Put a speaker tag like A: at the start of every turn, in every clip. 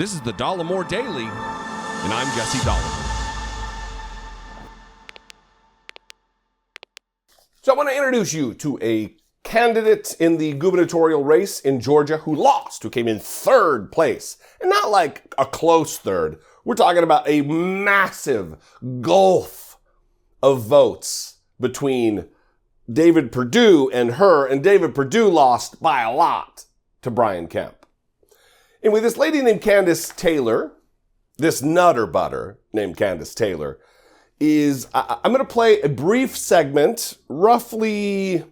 A: This is the Dollemore Daily, and I'm Jesse Dollemore.
B: So I want to introduce you to a candidate in the gubernatorial race in Georgia who lost, who came in third place. And not like a close third. We're talking about a massive gulf of votes between David Perdue and her, and David Perdue lost by a lot to Brian Kemp. Anyway, this lady named Kandiss Taylor, this nutter butter named Kandiss Taylor, I'm going to play a brief segment, roughly,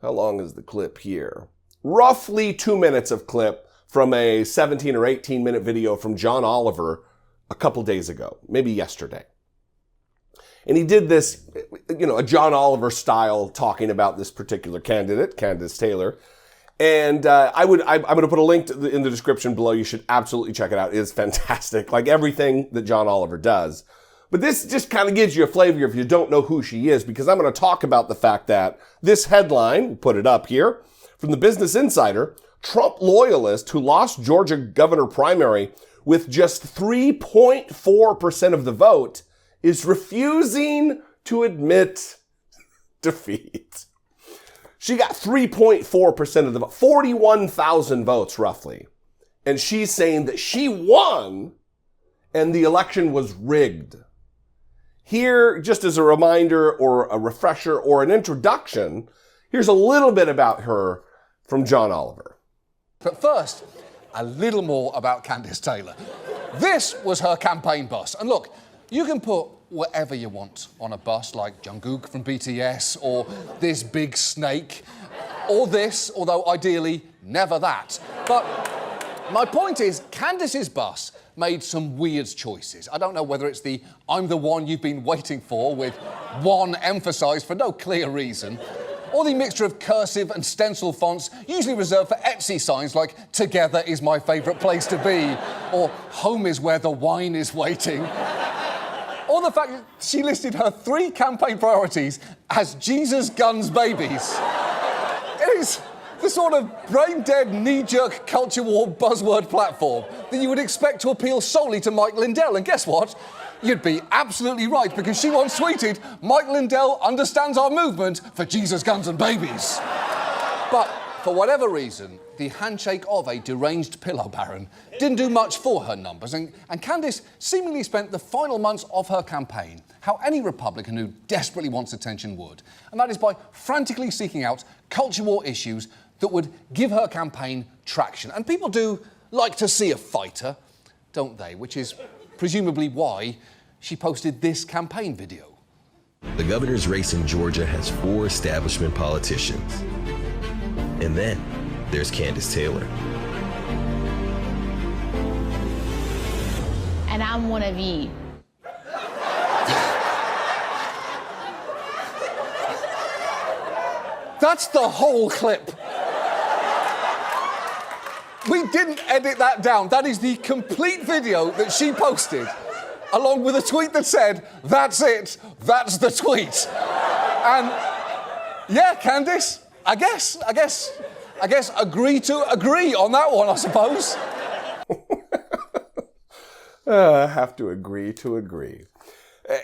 B: how long is the clip here? Roughly 2 minutes of clip from a 17 or 18 minute video from John Oliver a couple days ago, maybe yesterday. And he did this, a John Oliver style talking about this particular candidate, Kandiss Taylor. And I'm going to put a link in the description below. You should absolutely check it out. It is fantastic, like everything that John Oliver does. But this just kind of gives you a flavor if you don't know who she is, because I'm going to talk about the fact that this headline, we'll put it up here, from the Business Insider, Trump loyalist who lost Georgia governor primary with just 3.4% of the vote is refusing to admit defeat. She got 3.4% of the vote, 41,000 votes roughly. And she's saying that she won and the election was rigged. Here, just as a reminder or a refresher or an introduction, here's a little bit about her from John Oliver.
C: But first, a little more about Kandiss Taylor. This was her campaign bus. And look, you can put whatever you want on a bus, like Jungkook from BTS, or this big snake, or this, although ideally, never that. But my point is, Kandiss's bus made some weird choices. I don't know whether it's the I'm the one you've been waiting for with one emphasised for no clear reason, or the mixture of cursive and stencil fonts usually reserved for Etsy signs like together is my favourite place to be, or home is where the wine is waiting. Or the fact that she listed her 3 campaign priorities as Jesus, guns, babies. It is the sort of brain-dead, knee-jerk culture war buzzword platform that you would expect to appeal solely to Mike Lindell. And guess what? You'd be absolutely right, because she once tweeted, Mike Lindell understands our movement for Jesus, guns and babies. But for whatever reason, the handshake of a deranged pillow baron didn't do much for her numbers, and Kandiss seemingly spent the final months of her campaign how any Republican who desperately wants attention would, and that is by frantically seeking out culture war issues that would give her campaign traction. And people do like to see a fighter, don't they? Which is presumably why she posted this campaign video.
D: The governor's race in Georgia has 4 establishment politicians. And then there's Kandiss Taylor.
E: And I'm one of you.
C: That's the whole clip. We didn't edit that down. That is the complete video that she posted, along with a tweet that said, that's it, that's the tweet. And yeah, Kandiss, I guess agree to agree on that one, I suppose.
B: I have to agree to agree.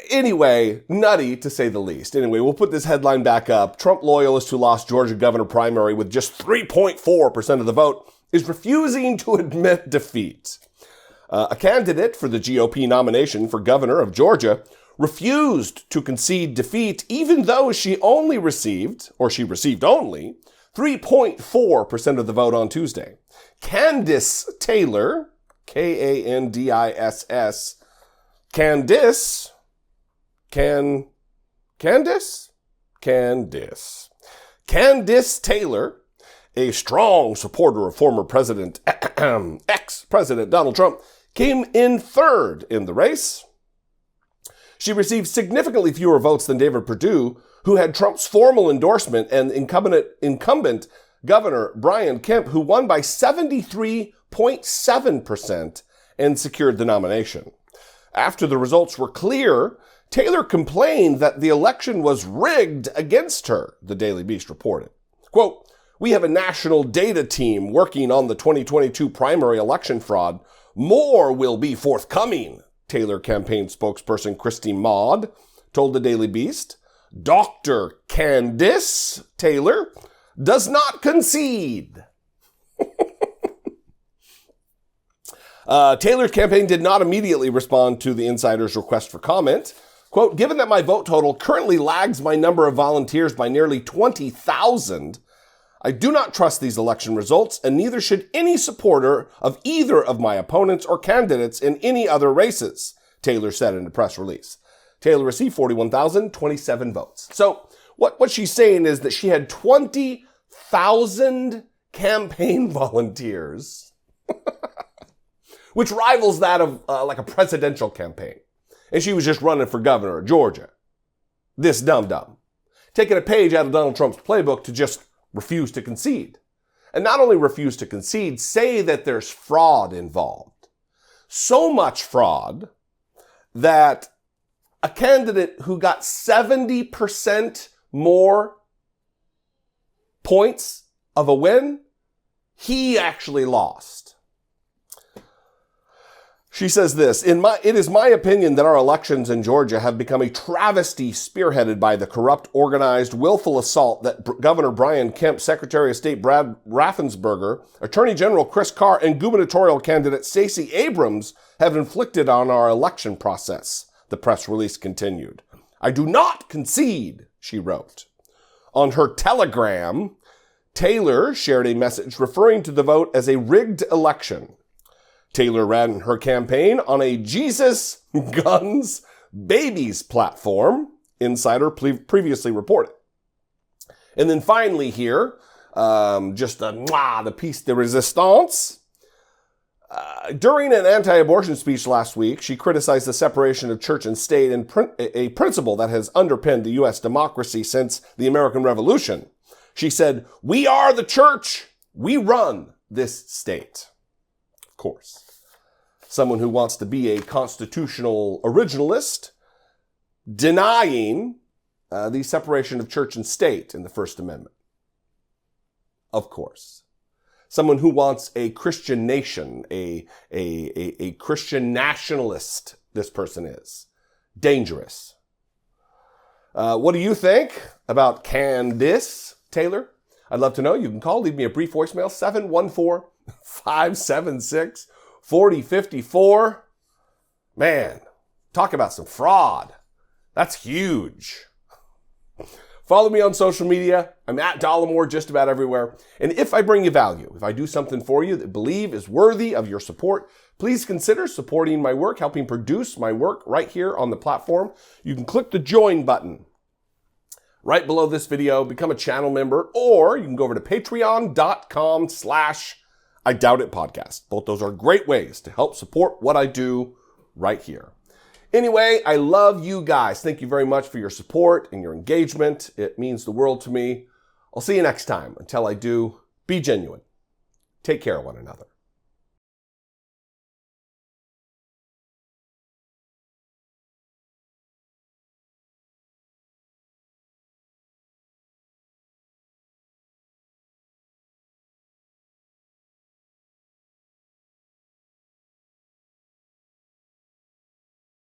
B: Anyway, nutty to say the least. Anyway, we'll put this headline back up. Trump loyalist who lost Georgia governor primary with just 3.4% of the vote is refusing to admit defeat. A candidate for the GOP nomination for governor of Georgia refused to concede defeat, even though she received only 3.4% of the vote on Tuesday. Kandiss Taylor, Kandiss, Kandiss Taylor, a strong supporter of former President, ex-President Donald Trump, came in third in the race. She received significantly fewer votes than David Perdue, who had Trump's formal endorsement, and incumbent Governor Brian Kemp, who won by 73.7% and secured the nomination. After the results were clear, Taylor complained that the election was rigged against her, the Daily Beast reported. Quote, We have a national data team working on the 2022 primary election fraud. More will be forthcoming, Taylor campaign spokesperson Christy Maud told the Daily Beast. Dr. Kandiss Taylor does not concede. Taylor's campaign did not immediately respond to the insider's request for comment. Quote, given that my vote total currently lags my number of volunteers by nearly 20,000, I do not trust these election results, and neither should any supporter of either of my opponents or candidates in any other races, Taylor said in a press release. Taylor received 41,027 votes. So what she's saying is that she had 20,000 campaign volunteers, which rivals that of like a presidential campaign. And she was just running for governor of Georgia. This dum-dum. Taking a page out of Donald Trump's playbook to just refuse to concede. And not only refuse to concede, say that there's fraud involved. So much fraud that a candidate who got 70% more points of a win, he actually lost. She says this, it is my opinion that our elections in Georgia have become a travesty spearheaded by the corrupt, organized, willful assault that Governor Brian Kemp, Secretary of State Brad Raffensperger, Attorney General Chris Carr, and gubernatorial candidate Stacey Abrams have inflicted on our election process, the press release continued. I do not concede, she wrote. On her Telegram, Taylor shared a message referring to the vote as a rigged election. Taylor ran her campaign on a Jesus, Guns, Babies platform, Insider previously reported. And then finally here, the piece de resistance. During an anti-abortion speech last week, she criticized the separation of church and state, and a principle that has underpinned the U.S. democracy since the American Revolution. She said, "We are the church. We run this state." Of course. Someone who wants to be a constitutional originalist, denying the separation of church and state in the First Amendment. Of course. Someone who wants a Christian nation, a Christian nationalist, this person is. Dangerous. What do you think about Kandiss Taylor? I'd love to know. You can call, leave me a brief voicemail, 714-576-4054. Man, talk about some fraud. That's huge. Follow me on social media. I'm at Dollemore just about everywhere. And if I bring you value, if I do something for you that you believe is worthy of your support, please consider supporting my work, helping produce my work right here on the platform. You can click the join button right below this video, become a channel member, or you can go over to patreon.com/IDoubtItPodcast. Both those are great ways to help support what I do right here. Anyway, I love you guys. Thank you very much for your support and your engagement. It means the world to me. I'll see you next time. Until I do, be genuine. Take care of one another.